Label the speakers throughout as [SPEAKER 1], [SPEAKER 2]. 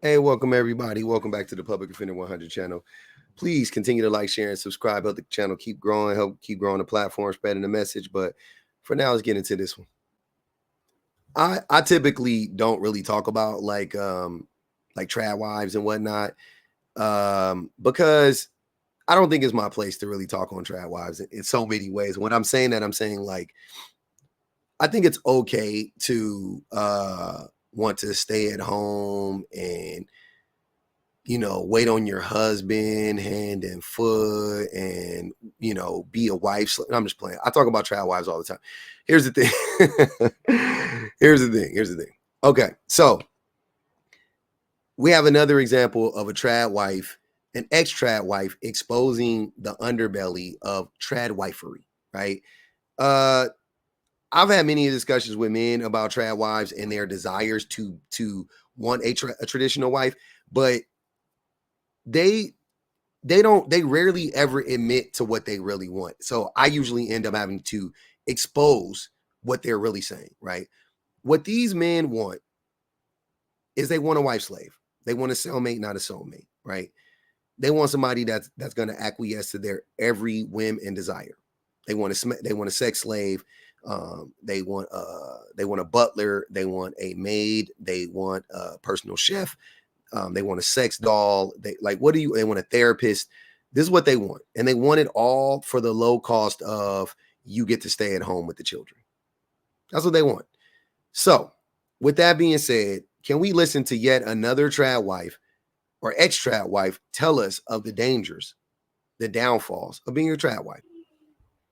[SPEAKER 1] Hey, welcome everybody. Welcome back to the Public Defender 100 channel. Please continue to like, share, and subscribe. Help the channel keep growing, help keep growing the platform, spreading the message. But for now, let's get into this one. I typically don't really talk about like trad wives and whatnot. Because I don't think it's my place to really talk on trad wives in so many ways. When I'm saying that, I'm saying like I think it's okay to want to stay at home and wait on your husband hand and foot and, be a wife. I'm just playing. I talk about trad wives all the time. Here's the thing. Here's the thing. Okay. So we have another example of a trad wife, an ex-trad wife exposing the underbelly of trad wifery, right? I've had many discussions with men about trad wives and their desires to want a traditional wife, but they rarely ever admit to what they really want. So I usually end up having to expose what they're really saying, right? What these men want is they want a wife slave. They want a cellmate, not a soulmate, right? They want somebody that's going to acquiesce to their every whim and desire. They want a sex slave. They want a butler. They want a maid. They want a personal chef. They want a sex doll. They want a therapist. This is what they want. And they want it all for the low cost of you get to stay at home with the children. That's what they want. So with that being said, can we listen to yet another trad wife or ex-trad wife tell us of the dangers, the downfalls of being a trad wife?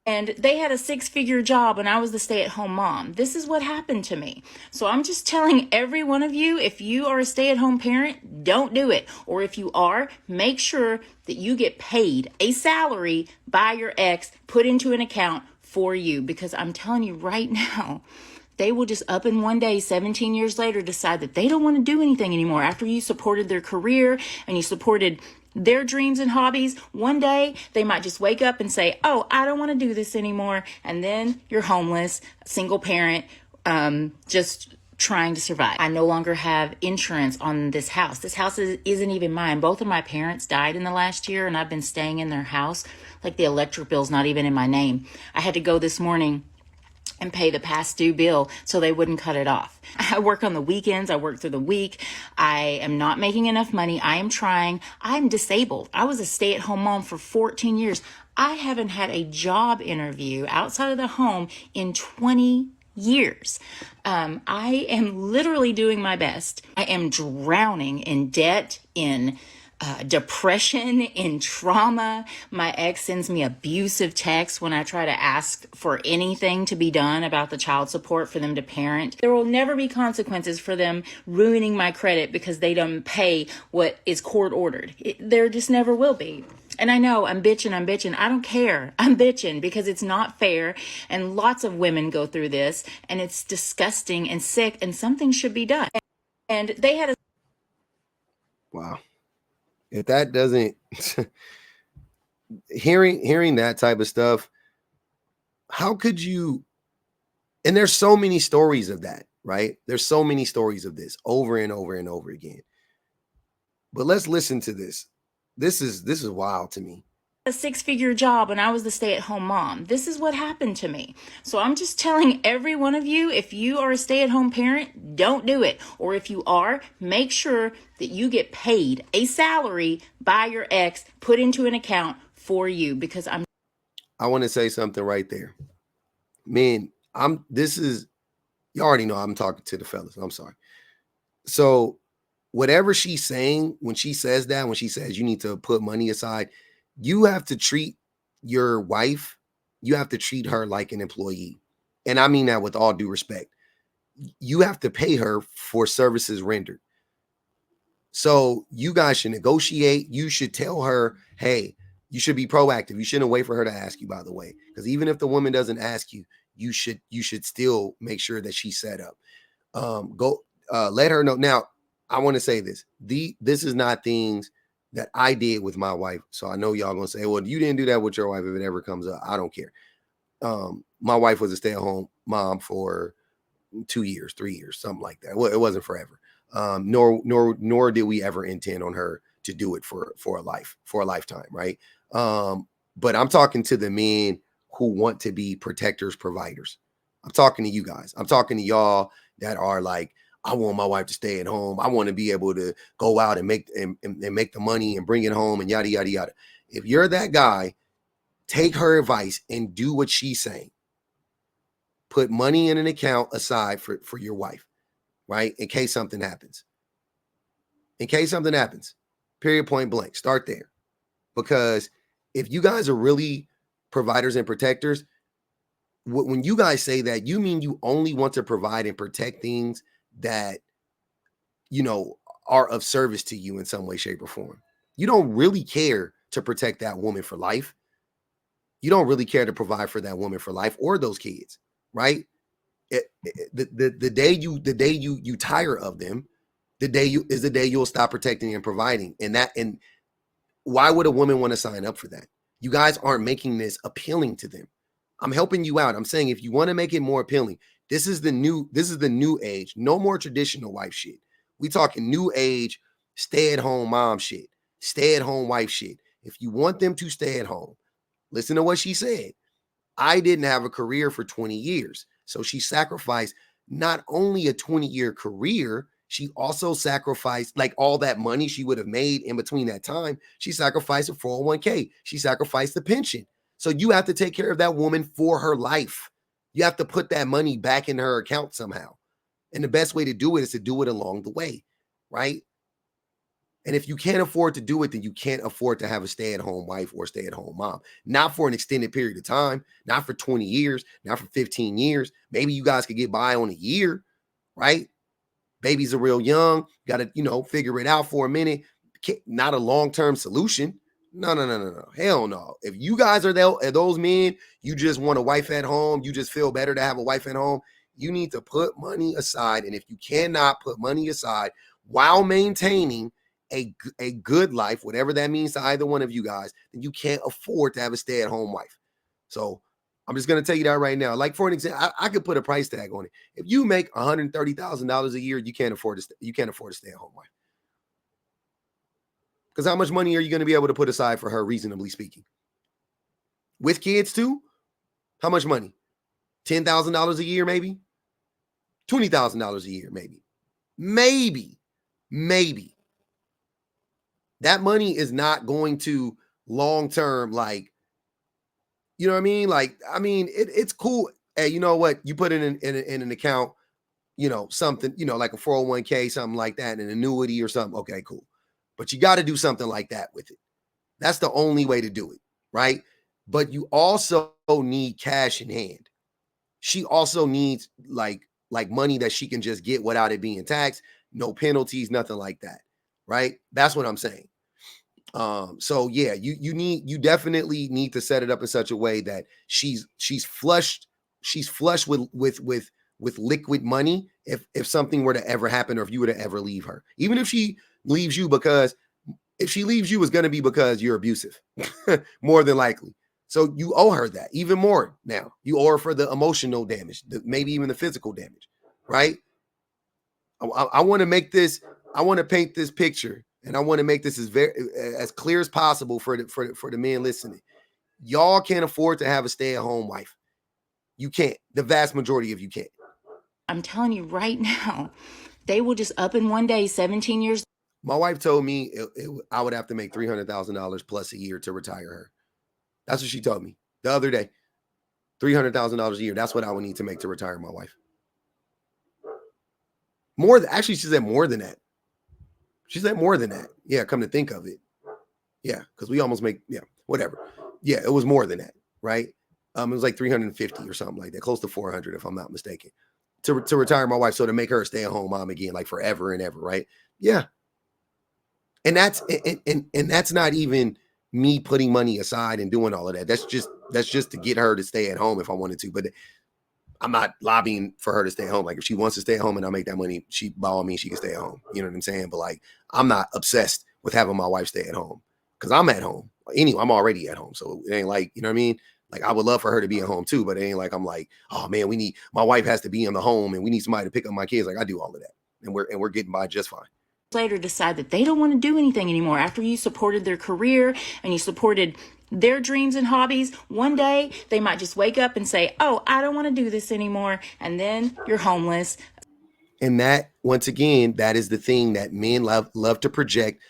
[SPEAKER 2] And they had a 6-figure job and I was the stay-at-home mom. This is what happened to me. So I'm just telling every one of you, if you are a stay-at-home parent, don't do it. Or if you are, make sure that you get paid a salary by your ex, put into an account for you. Because I'm telling you right now, they will just up in one day, 17 years later, decide that they don't want to do anything anymore. After you supported their career and you supported their dreams and hobbies, one day they might just wake up and say, oh, I don't want to do this anymore. And then you're homeless, single parent, just trying to survive. I no longer have insurance on this house. This house isn't even mine. Both of my parents died in the last year and I've been staying in their house. Like the electric bill's not even in my name. I had to go this morning and pay the past due bill so they wouldn't cut it off. I work on the weekends. I work through the week. I am not making enough money. I am trying. I'm disabled. I was a stay-at-home mom for 14 years. I haven't had a job interview outside of the home in 20 years. I am literally doing my best. I am drowning in debt, in depression, in trauma. My ex sends me abusive texts when I try to ask for anything to be done about the child support for them to parent. There will never be consequences for them ruining my credit because they don't pay what is court ordered. There just never will be. And I know I'm bitching. I don't care. I'm bitching because it's not fair. And lots of women go through this and it's disgusting and sick and something should be done. And they had a
[SPEAKER 1] Wow. If that doesn't hearing that type of stuff, how could you? And there's so many stories of that, right? There's so many stories of this over and over and over again. But let's listen to this. This is wild to me.
[SPEAKER 2] A 6-figure job and I was the stay-at-home mom. This is what happened to me. So I'm just telling every one of you, if you are a stay-at-home parent, don't do it. Or if you are, make sure that you get paid a salary by your ex, put into an account for you. Because
[SPEAKER 1] I want to say something right there. Man, you already know I'm talking to the fellas. I'm sorry. So whatever she's saying, when she says you need to put money aside, you have to treat your wife, you have to treat her like an employee. And I mean that with all due respect. You have to pay her for services rendered. So you guys should negotiate. You should tell her, hey, you should be proactive. You shouldn't wait for her to ask you, by the way. Because even if the woman doesn't ask you, you should still make sure that she's set up. Let her know. Now, I want to say this. This is not things that I did with my wife. So I know y'all gonna say, well, you didn't do that with your wife. If it ever comes up, I don't care. My wife was a stay-at-home mom for 2 years, 3 years, something like that. Well, it wasn't forever. Nor did we ever intend on her to do it for a lifetime, right? But I'm talking to the men who want to be protectors, providers. I'm talking to you guys. I'm talking to y'all that are like, I want my wife to stay at home. I want to be able to go out and make the money and bring it home and yada yada yada. If you're that guy, take her advice and do what she's saying. Put money in an account aside for your wife, right? In case something happens. In case something happens. Period, point blank. Start there. Because if you guys are really providers and protectors, when you guys say that, you mean you only want to provide and protect things that, are of service to you in some way, shape, or form. You don't really care to protect that woman for life. You don't really care to provide for that woman for life or those kids, right? The day you tire of them, the day you'll stop protecting and providing. And why would a woman want to sign up for that? You guys aren't making this appealing to them. I'm helping you out. I'm saying if you want to make it more appealing, this is the new age. No more traditional wife shit. We talking new age, stay-at-home mom shit, stay-at-home wife shit. If you want them to stay at home, listen to what she said. I didn't have a career for 20 years. So she sacrificed not only a 20-year career, she also sacrificed like all that money she would have made in between that time. She sacrificed a 401k. She sacrificed the pension. So you have to take care of that woman for her life. You have to put that money back in her account somehow. And the best way to do it is to do it along the way, right? And if you can't afford to do it, then you can't afford to have a stay-at-home wife or stay-at-home mom. Not for an extended period of time, not for 20 years, not for 15 years. Maybe you guys could get by on a year, right? Babies are real young. Got to, figure it out for a minute. Not a long-term solution. No. Hell no. If you guys are those men, you just want a wife at home, you just feel better to have a wife at home, you need to put money aside. And if you cannot put money aside while maintaining a good life, whatever that means to either one of you guys, then you can't afford to have a stay-at-home wife. So I'm just going to tell you that right now. Like, for an example, I could put a price tag on it. If you make $130,000 a year, you can't afford a stay-at-home wife. Because how much money are you going to be able to put aside for her, reasonably speaking? With kids too? How much money? $10,000 a year, maybe? $20,000 a year, maybe. Maybe. That money is not going to long-term, like, you know what I mean? Like, it's cool. Hey, you know what? You put it in an account, something, like a 401k, something like that, an annuity or something. Okay, cool. But you got to do something like that with it. That's the only way to do it, right? But you also need cash in hand. She also needs like money that she can just get without it being taxed, no penalties, nothing like that, right? That's what I'm saying. So yeah, you definitely need to set it up in such a way that she's flush with liquid money if something were to ever happen, or if you were to ever leave her. Even if she leaves you, because if she leaves you, it's going to be because you're abusive, more than likely. So you owe her that even more now. You owe her for the emotional damage, maybe even the physical damage, right? I want to make this, I want to paint this picture, and I want to make this as clear as possible for the men listening. Y'all can't afford to have a stay-at-home wife. You can't. The vast majority of you can't.
[SPEAKER 2] I'm telling you right now, they will just up in one day, 17 years.
[SPEAKER 1] My wife told me I would have to make $300,000 plus a year to retire her. That's what she told me the other day. $300,000 a year. That's what I would need to make to retire my wife. Actually, she said more than that. She said more than that. Yeah, come to think of it. Yeah, because we almost make, whatever. Yeah, it was more than that, right? It was like 350 or something like that, close to 400 if I'm not mistaken, to retire my wife, so to make her a stay-at-home mom again, like forever and ever, right? Yeah. And that's not even me putting money aside and doing all of that. That's just to get her to stay at home if I wanted to. But I'm not lobbying for her to stay home. Like, if she wants to stay at home and I make that money, by all means, she can stay at home. You know what I'm saying? But like, I'm not obsessed with having my wife stay at home, because I'm at home. Anyway, I'm already at home. So it ain't like, you know what I mean? Like, I would love for her to be at home too, but it ain't like I'm like, oh man, my wife has to be in the home and we need somebody to pick up my kids. Like, I do all of that. and we're getting by just fine.
[SPEAKER 2] Later decide that they don't want to do anything anymore after you supported their career and you supported their dreams and hobbies. One day they might just wake up and say, oh, I don't want to do this anymore, and then you're homeless.
[SPEAKER 1] And that, once again, that is the thing that men love to project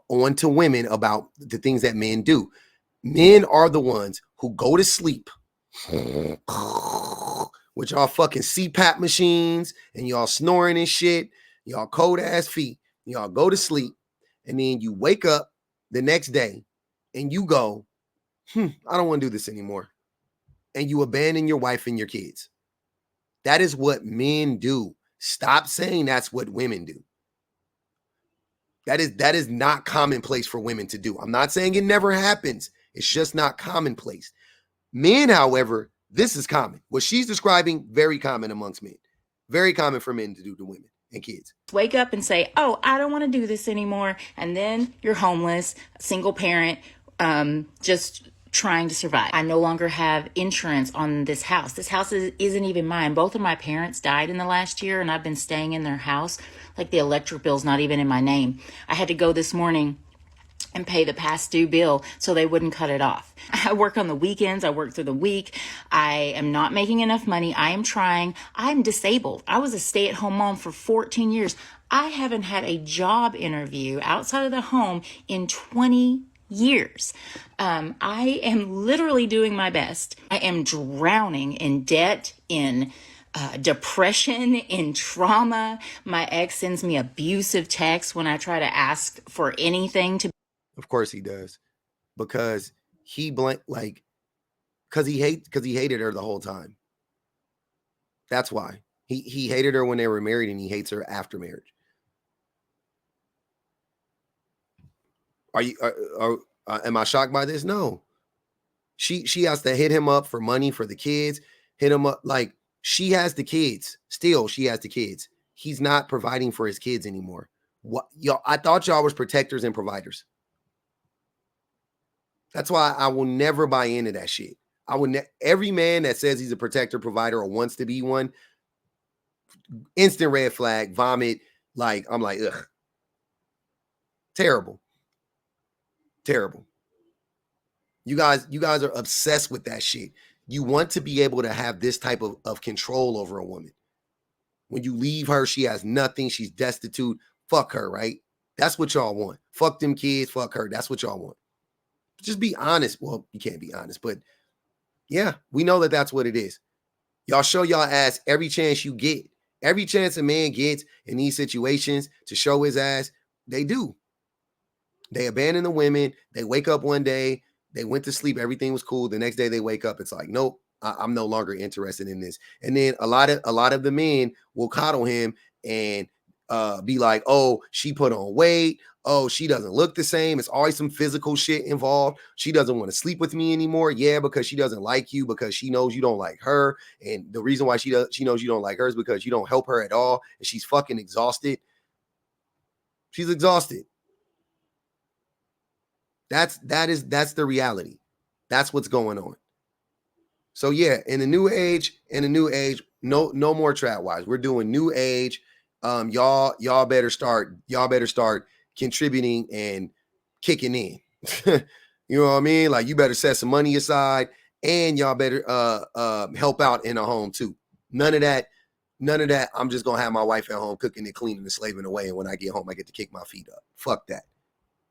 [SPEAKER 1] onto women about the things that men do. Men are the ones who go to sleep with y'all fucking CPAP machines and y'all snoring and shit, y'all cold ass feet. Y'all go to sleep, and then you wake up the next day and you go, I don't want to do this anymore. And you abandon your wife and your kids. That is what men do. Stop saying that's what women do. That is not commonplace for women to do. I'm not saying it never happens. It's just not commonplace. Men, however, this is common. What she's describing, very common amongst men. Very common for men to do to women and kids.
[SPEAKER 2] Wake up and say, oh, I don't want to do this anymore. And then you're homeless, single parent, just trying to survive. I no longer have insurance on this house. This house isn't even mine. Both of my parents died in the last year, and I've been staying in their house. Like, the electric bill's not even in my name. I had to go this morning and pay the past due bill so they wouldn't cut it off. I work on the weekends. I work through the week. I am not making enough money. I am trying. I'm disabled. I was a stay-at-home mom for 14 years. I haven't had a job interview outside of the home in 20 years. I am literally doing my best. I am drowning in debt, in depression, in trauma. My ex sends me abusive texts when I try to ask for anything to.
[SPEAKER 1] Of course he does, because because he hated her the whole time. That's why he hated her when they were married, and he hates her after marriage. Am I shocked by this? No. She has to hit him up for money for the kids, hit him up. Like, she has the kids. Still, she has the kids. He's not providing for his kids anymore. What y'all? I thought y'all was protectors and providers. That's why I will never buy into that shit. Every man that says he's a protector, provider, or wants to be one, instant red flag, vomit. Like, I'm like, ugh. Terrible. Terrible. You guys are obsessed with that shit. You want to be able to have this type of control over a woman. When you leave her, she has nothing. She's destitute. Fuck her, right? That's what y'all want. Fuck them kids. Fuck her. That's what y'all want. Just be honest. Well, you can't be honest, but yeah, we know that that's what it is. Y'all show y'all ass every chance you get. Every chance a man gets in these situations to show his ass, they do. They abandon the women. They wake up one day. They went to sleep. Everything was cool. The next day they wake up. It's like, nope, I'm no longer interested in this. And then a lot of the men will coddle him and be like, oh, she put on weight. Oh, she doesn't look the same. It's always some physical shit involved. She doesn't want to sleep with me anymore. Yeah, because she doesn't like you, because she knows you don't like her. And the reason why she knows you don't like her is because you don't help her at all. And she's fucking exhausted. She's exhausted. That's the reality. That's what's going on. So yeah, in the new age, no more trap wives. We're doing new age. Y'all better start contributing and kicking in. You know what I mean? Like, you better set some money aside, and y'all better help out in the home too. None of that. I'm just gonna have my wife at home cooking and cleaning and slaving away, and when I get home, I get to kick my feet up. Fuck that.